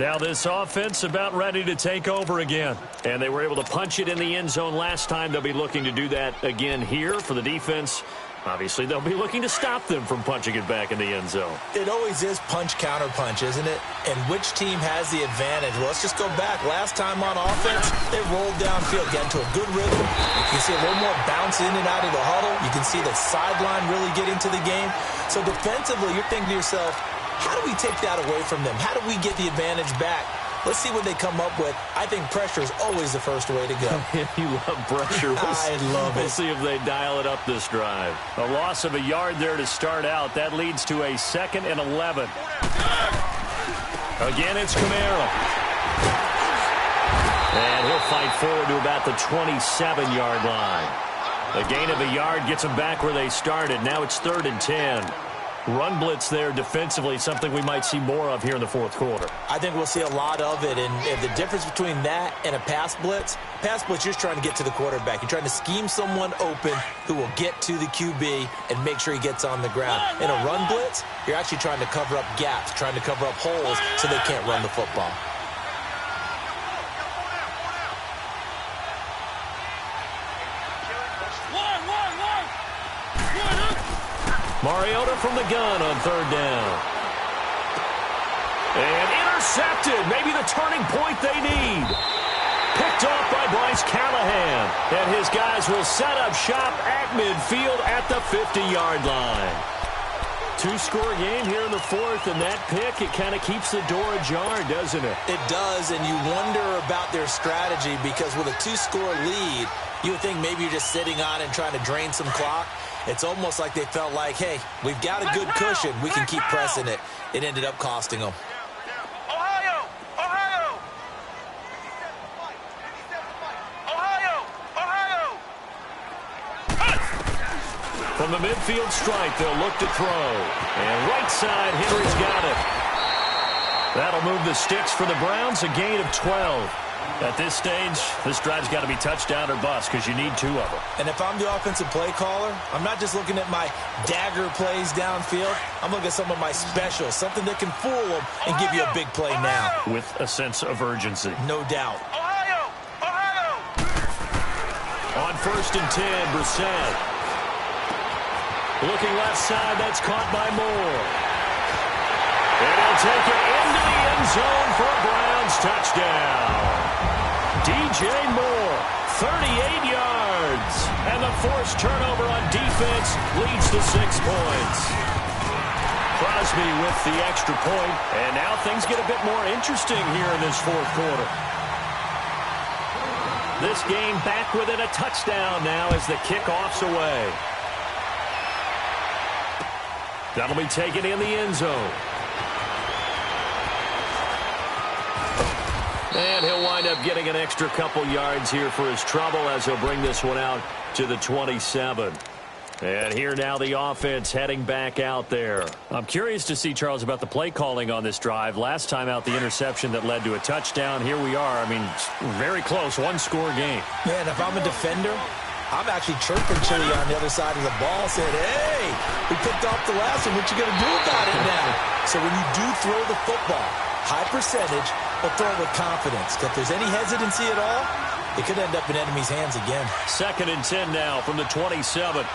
Now this offense about ready to take over again. And they were able to punch it in the end zone last time. They'll be looking to do that again here for the defense. Obviously, they'll be looking to stop them from punching it back in the end zone. It always is punch-counter-punch, isn't it? And which team has the advantage? Well, let's just go back. Last time on offense, they rolled downfield, got into a good rhythm. You can see a little more bounce in and out of the huddle. You can see the sideline really get into the game. So defensively, you're thinking to yourself, how do we take that away from them? How do we get the advantage back? Let's see what they come up with. I think pressure is always the first way to go. You love pressure. I love it. We'll see if they dial it up this drive. A loss of a yard there to start out. That leads to a 2nd and 11. Again, it's Kamara. And he'll fight forward to about the 27-yard line. A gain of a yard gets them back where they started. Now it's 3rd and 10. Run blitz there defensively, something we might see more of here in the 4th quarter. I think we'll see a lot of it, and the difference between that and a pass blitz, you're just trying to get to the quarterback. You're trying to scheme someone open who will get to the QB and make sure he gets on the ground. In a run blitz, you're actually trying to cover up gaps, trying to cover up holes so they can't run the football. Mariota from the gun on 3rd down. And intercepted. Maybe the turning point they need. Picked off by Bryce Callahan. And his guys will set up shop at midfield at the 50-yard line. 2-score game here in the 4th, and that pick, it kind of keeps the door ajar, doesn't it? It does, and you wonder about their strategy because with a 2-score lead, you would think maybe you're just sitting on and trying to drain some clock. It's almost like they felt like, hey, we've got a good cushion. We can keep pressing it. It ended up costing them. Ohio! Ohio! Ohio! Ohio! From the midfield stripe, they'll look to throw. And right side, Henry's got it. That'll move the sticks for the Browns, a gain of 12. At this stage, this drive's got to be touchdown or bust because you need 2 of them. And if I'm the offensive play caller, I'm not just looking at my dagger plays downfield. I'm looking at some of my specials, something that can fool them and give you a big play now. With a sense of urgency. No doubt. Ohio! Ohio! On 1st and 10, Brissett. Looking left side, that's caught by Moore. And he'll take it into the end zone for a Browns touchdown. DJ Moore, 38 yards. And the forced turnover on defense leads to 6 points. Crosby with the extra point. And now things get a bit more interesting here in this 4th quarter. This game back within a touchdown now as the kickoff's away. That'll be taken in the end zone. And he'll wind up getting an extra couple yards here for his trouble as he'll bring this one out to the 27. And here now the offense heading back out there. I'm curious to see, Charles, about the play calling on this drive. Last time out, the interception that led to a touchdown. Here we are. I mean, very close, one-score game. Man, if I'm a defender, I'm actually chirping Chili on the other side of the ball, saying, hey, we picked off the last one. What you going to do about it now? So when you do throw the football, high percentage, but throw it with confidence. If there's any hesitancy at all, it could end up in enemy's hands again. 2nd and 10 now from the 27.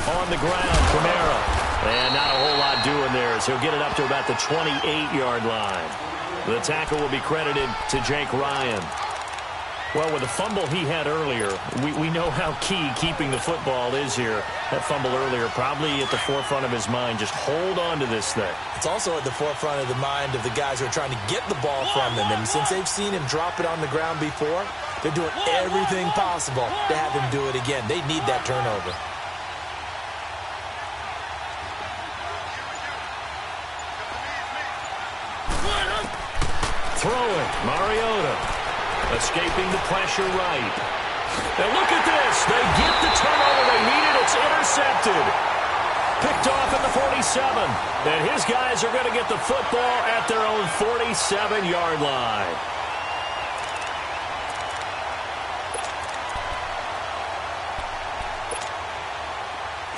On the ground, Kamara. And not a whole lot doing there as he'll get it up to about the 28-yard line. The tackle will be credited to Jake Ryan. Well, with the fumble he had earlier, we know how key keeping the football is here. That fumble earlier probably at the forefront of his mind. Just hold on to this thing. It's also at the forefront of the mind of the guys who are trying to get the ball from him. And since they've seen him drop it on the ground before, they're doing everything possible to have him do it again. They need that turnover. Throwing, Mariota. Escaping the pressure right. And look at this. They get the turnover they needed. It's intercepted. Picked off at the 47. And his guys are going to get the football at their own 47-yard line.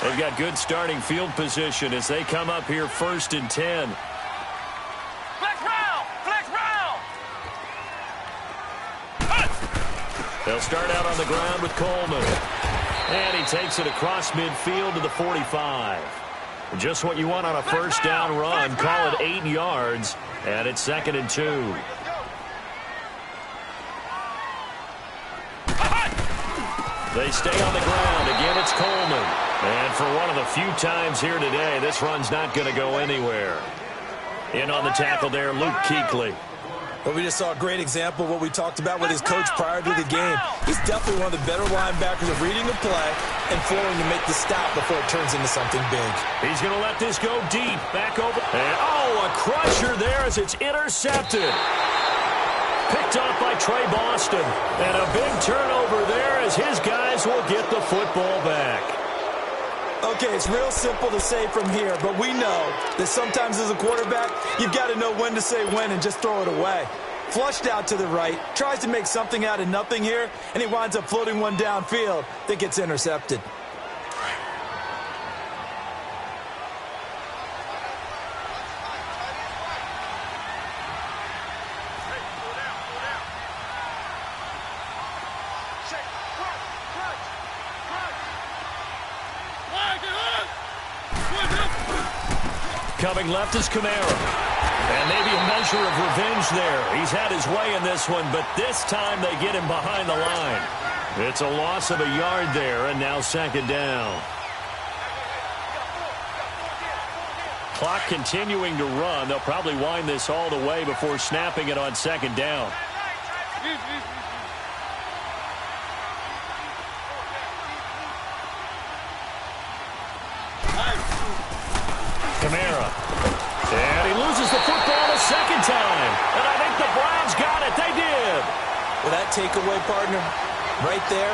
They've got good starting field position as they come up here 1st and 10. They'll start out on the ground with Coleman. And he takes it across midfield to the 45. Just what you want on a first down run. Call it 8 yards. And it's 2nd and 2. They stay on the ground. Again, it's Coleman. And for one of the few times here today, this run's not going to go anywhere. In on the tackle there, Luke Kuechly. But we just saw a great example of what we talked about with his coach prior to the game. He's definitely one of the better linebackers of reading the play and flowing to make the stop before it turns into something big. He's going to let this go deep. Back over. And, a crusher there as it's intercepted. Picked off by Trey Boston. And a big turnover there as his guys will get the football back. Okay, it's real simple to say from here, but we know that sometimes as a quarterback, you've got to know when to say when and just throw it away. Flushed out to the right, tries to make something out of nothing here, and he winds up floating one downfield that gets intercepted. Coming left is Kamara. And maybe a measure of revenge there. He's had his way in this one, but this time they get him behind the line. It's a loss of a yard there, and now 2nd down. Clock continuing to run. They'll probably wind this all the way before snapping it on 2nd down. Kamara. And he loses the football a 2nd time. And I think the Browns got it. They did. Well, that takeaway, partner, right there,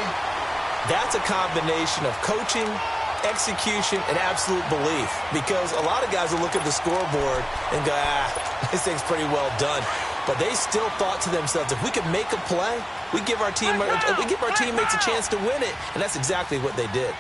that's a combination of coaching, execution, and absolute belief. Because a lot of guys will look at the scoreboard and go, this thing's pretty well done. But they still thought to themselves, if we could make a play, we give our teammates a chance to win it. And that's exactly what they did.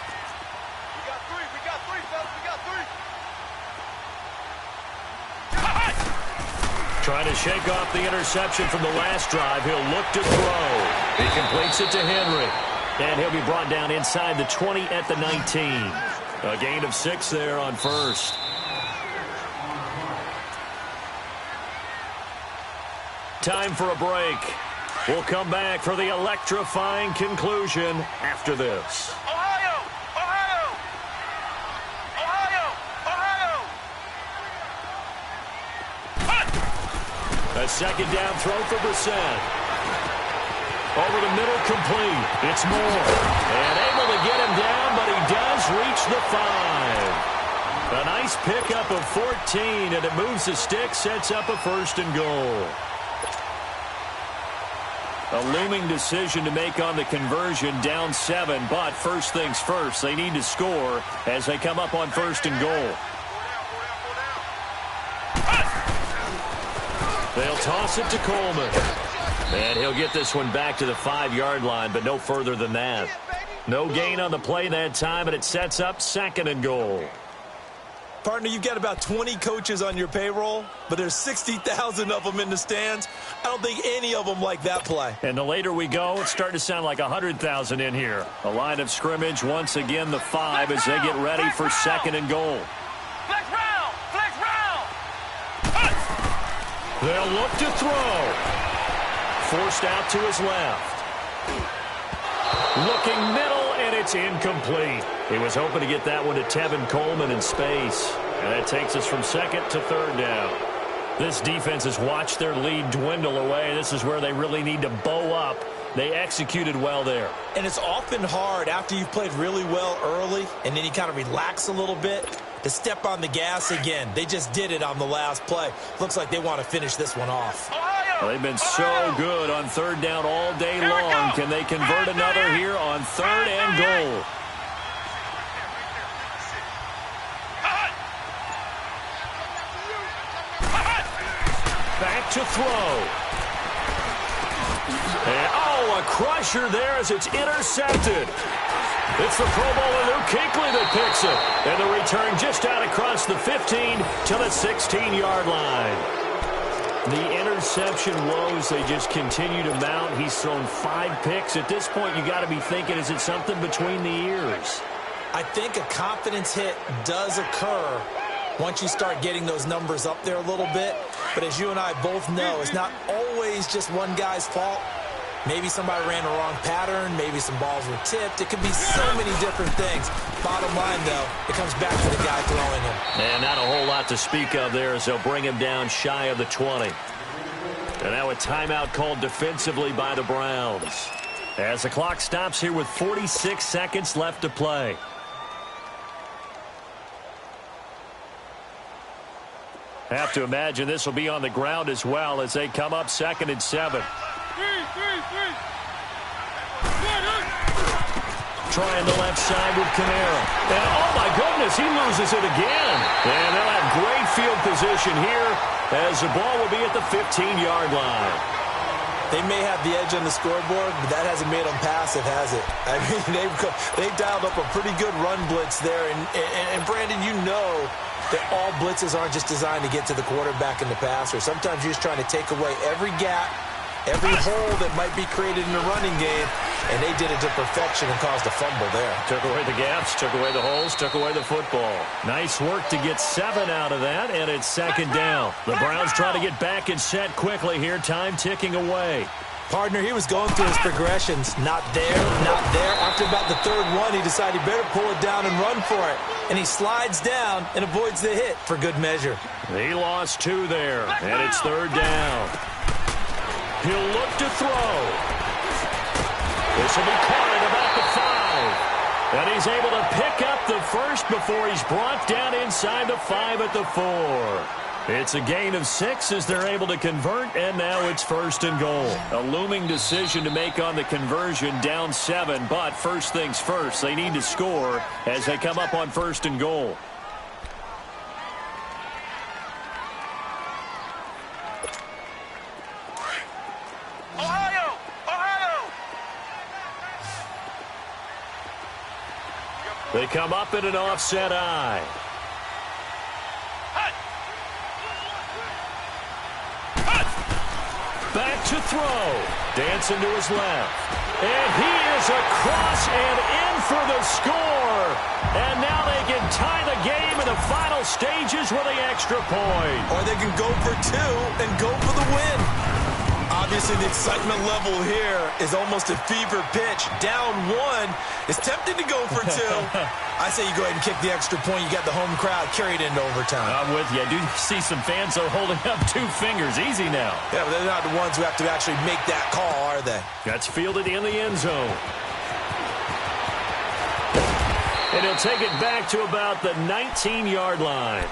Trying to shake off the interception from the last drive. He'll look to throw. He completes it to Henry. And he'll be brought down inside the 20 at the 19. A gain of 6 there on 1st. Time for a break. We'll come back for the electrifying conclusion after this. A 2nd down throw for Brissett. Over the middle, complete. It's Moore. And able to get him down, but he does reach the 5. A nice pickup of 14, and it moves the stick, sets up a 1st and goal. A looming decision to make on the conversion, down 7, but first things first, they need to score as they come up on 1st and goal. They'll toss it to Coleman. And he'll get this one back to the 5-yard line, but no further than that. No gain on the play that time, and it sets up 2nd and goal. Partner, you've got about 20 coaches on your payroll, but there's 60,000 of them in the stands. I don't think any of them like that play. And the later we go, it's starting to sound like 100,000 in here. A line of scrimmage, once again the 5 as they get ready for 2nd and goal. Flex round! Flex round! They'll look to throw. Forced out to his left. Looking middle, and it's incomplete. He was hoping to get that one to Tevin Coleman in space. And that takes us from 2nd to 3rd down. This defense has watched their lead dwindle away. This is where they really need to bow up. They executed well there. And it's often hard after you've played really well early and then you kind of relax a little bit to step on the gas again. They just did it on the last play. Looks like they want to finish this one off. Well, they've been so good on 3rd down all day long. Can they convert another here on 3rd and goal? Back to throw. And, a crusher there as it's intercepted. It's the Pro Bowler Luke Kuechly that picks it. And the return just out across the 15 to the 16-yard line. The interception woes, they just continue to mount. He's thrown 5 picks. At this point, you got to be thinking, is it something between the ears? I think a confidence hit does occur once you start getting those numbers up there a little bit. But as you and I both know, it's not always just one guy's fault. Maybe somebody ran the wrong pattern. Maybe some balls were tipped. It could be so many different things. Bottom line, though, it comes back to the guy throwing him. And not a whole lot to speak of there as they'll bring him down shy of the 20. And now a timeout called defensively by the Browns. As the clock stops here with 46 seconds left to play. Have to imagine this will be on the ground as well as they come up 2nd and 7. Trying the left side with Kamara. And, oh, my goodness, he loses it again. And they'll have great field position here as the ball will be at the 15-yard line. They may have the edge on the scoreboard, but that hasn't made them passive, has it? I mean, they've dialed up a pretty good run blitz there. And Brandon, you know that all blitzes aren't just designed to get to the quarterback and the passer. Sometimes you're just trying to take away every gap, every hole that might be created in the running game, and they did it to perfection and caused a fumble there. Took away the gaps, took away the holes, took away the football. Nice work to get 7 out of that, and it's 2nd down. The Browns try to get back and set quickly here, time ticking away. Partner, he was going through his progressions. Not there, not there. After about the 3rd one, he decided he better pull it down and run for it. And he slides down and avoids the hit for good measure. He lost 2 there, and it's 3rd down. He'll look to throw. This will be caught at about the 5. And he's able to pick up the first before he's brought down inside the 5 at the 4. It's a gain of 6 as they're able to convert, and now it's 1st and goal. A looming decision to make on the conversion, down 7, but first things first, they need to score as they come up on 1st and goal. Ohio! Ohio! They come up in an offset eye. Back to throw. Dancing to his left. And he is across and in for the score. And now they can tie the game in the final stages with the extra point. Or they can go for 2 and go for the win. Obviously, the excitement level here is almost a fever pitch. Down 1 is tempted to go for 2. I say you go ahead and kick the extra point. You got the home crowd carried into overtime. I'm with you. I do see some fans are holding up 2 fingers. Easy now. Yeah, but they're not the ones who have to actually make that call, are they? That's fielded in the end zone. And he'll take it back to about the 19-yard line.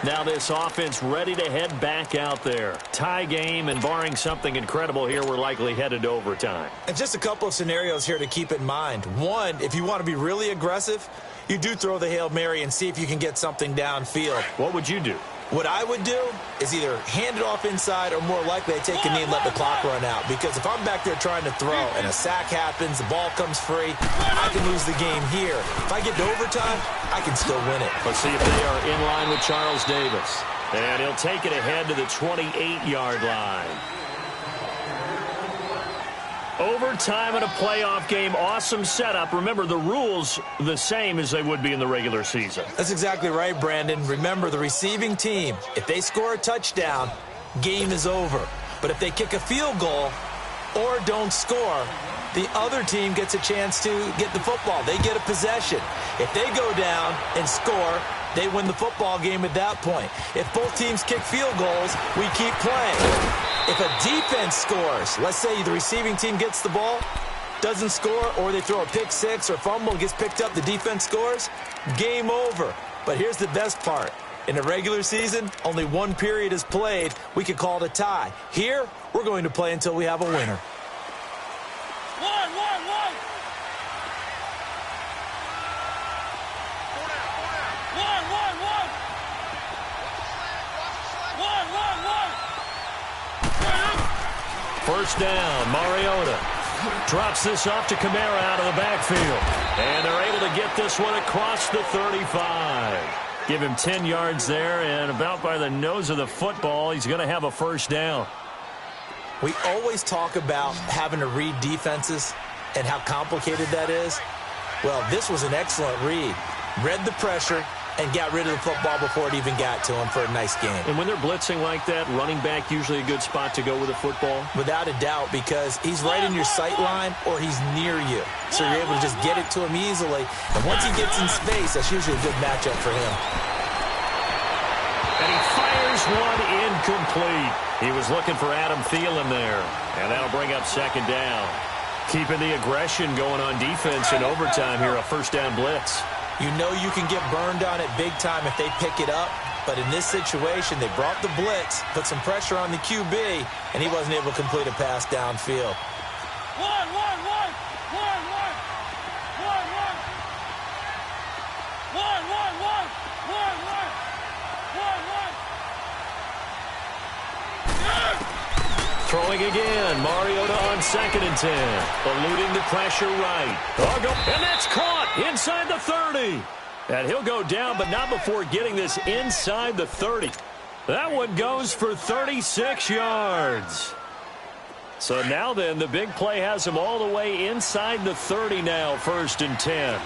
Now this offense ready to head back out there. Tie game, and barring something incredible here, we're likely headed to overtime. And just a couple of scenarios here to keep in mind. One, if you want to be really aggressive, you do throw the Hail Mary and see if you can get something downfield. What would you do? What I would do is either hand it off inside or more likely I take a knee and let the clock run out. Because if I'm back there trying to throw and a sack happens, the ball comes free, I can lose the game here. If I get to overtime, I can still win it. Let's see if they are in line with Charles Davis. And he'll take it ahead to the 28-yard line. Overtime in a playoff game, awesome setup. Remember, the rules the same as they would be in the regular season. That's exactly right, Brandon. Remember, the receiving team, if they score a touchdown, game is over. But if they kick a field goal or don't score, the other team gets a chance to get the football. They get a possession. If they go down and score, they win the football game at that point. If both teams kick field goals, we keep playing. If a defense scores, let's say the receiving team gets the ball, doesn't score, or they throw a pick six or fumble, gets picked up, the defense scores, game over. But here's the best part. In the regular season, only one period is played. We could call it a tie. Here, we're going to play until we have a winner. One. First down, Mariota drops this off to Kamara out of the backfield. And they're able to get this one across the 35. Give him 10 yards there, and about by the nose of the football, he's going to have a first down. We always talk about having to read defenses and how complicated that is. Well, this was an excellent read. Read the pressure and got rid of the football before it even got to him for a nice game. And when they're blitzing like that, running back usually a good spot to go with the football? Without a doubt, because he's right in your sight line or he's near you. So you're able to just get it to him easily. And once he gets in space, that's usually a good matchup for him. And he fires one incomplete. He was looking for Adam Thielen there. And that'll bring up second down. Keeping the aggression going on defense in overtime here, a first down blitz. You know you can get burned on it big time if they pick it up. But in this situation, they brought the blitz, put some pressure on the QB, and he wasn't able to complete a pass downfield. One. Throwing again, Mariota on 2nd and 10. Eluding the pressure right. And that's caught inside the 30. And he'll go down, but not before getting this inside the 30. That one goes for 36 yards. So now then, the big play has him all the way inside the 30 now, 1st and 10.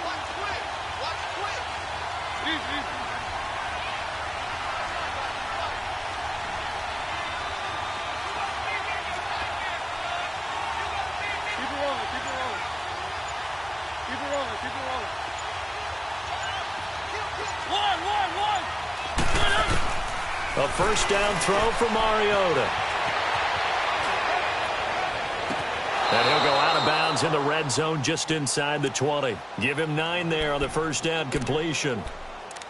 A first down throw for Mariota. And he'll go out of bounds in the red zone just inside the 20. Give him 9 there on the first down completion.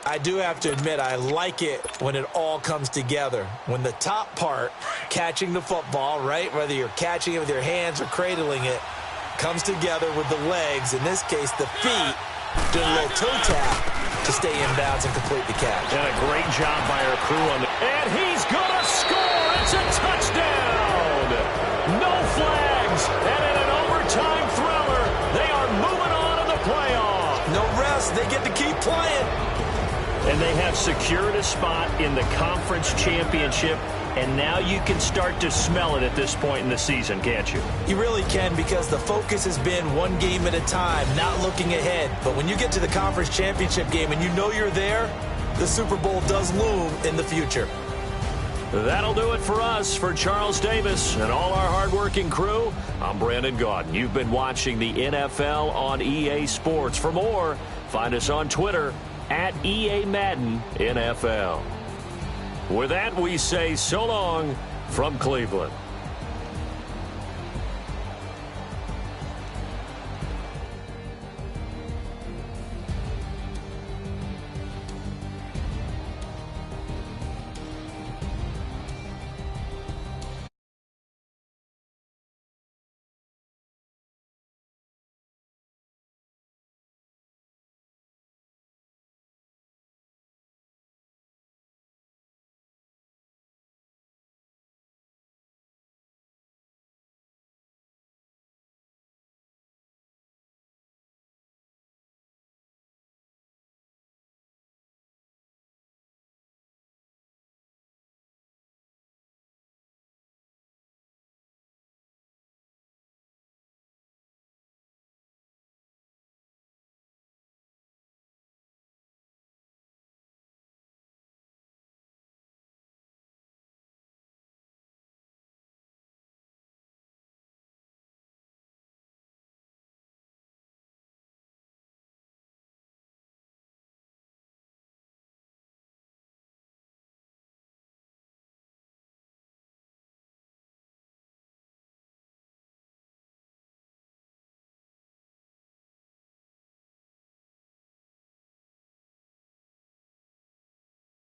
I do have to admit, I like it when it all comes together. When the top part, catching the football, right, whether you're catching it with your hands or cradling it, comes together with the legs, in this case the feet, doing a little toe tap to stay in bounds and complete the catch. And a great job by our crew on the... And he's going to score! It's a touchdown! No flags! And in an overtime thriller, they are moving on in the playoff. No rest. They get to keep playing. And they have secured a spot in the conference championship, and now you can start to smell it at this point in the season, can't you? You really can, because the focus has been one game at a time, not looking ahead. But when you get to the conference championship game and you know you're there, the Super Bowl does loom in the future. That'll do it for us. For Charles Davis and all our hardworking crew, I'm Brandon Gaudin. You've been watching the NFL on EA Sports. For more, find us on Twitter at EA Madden NFL. With that, we say so long from Cleveland.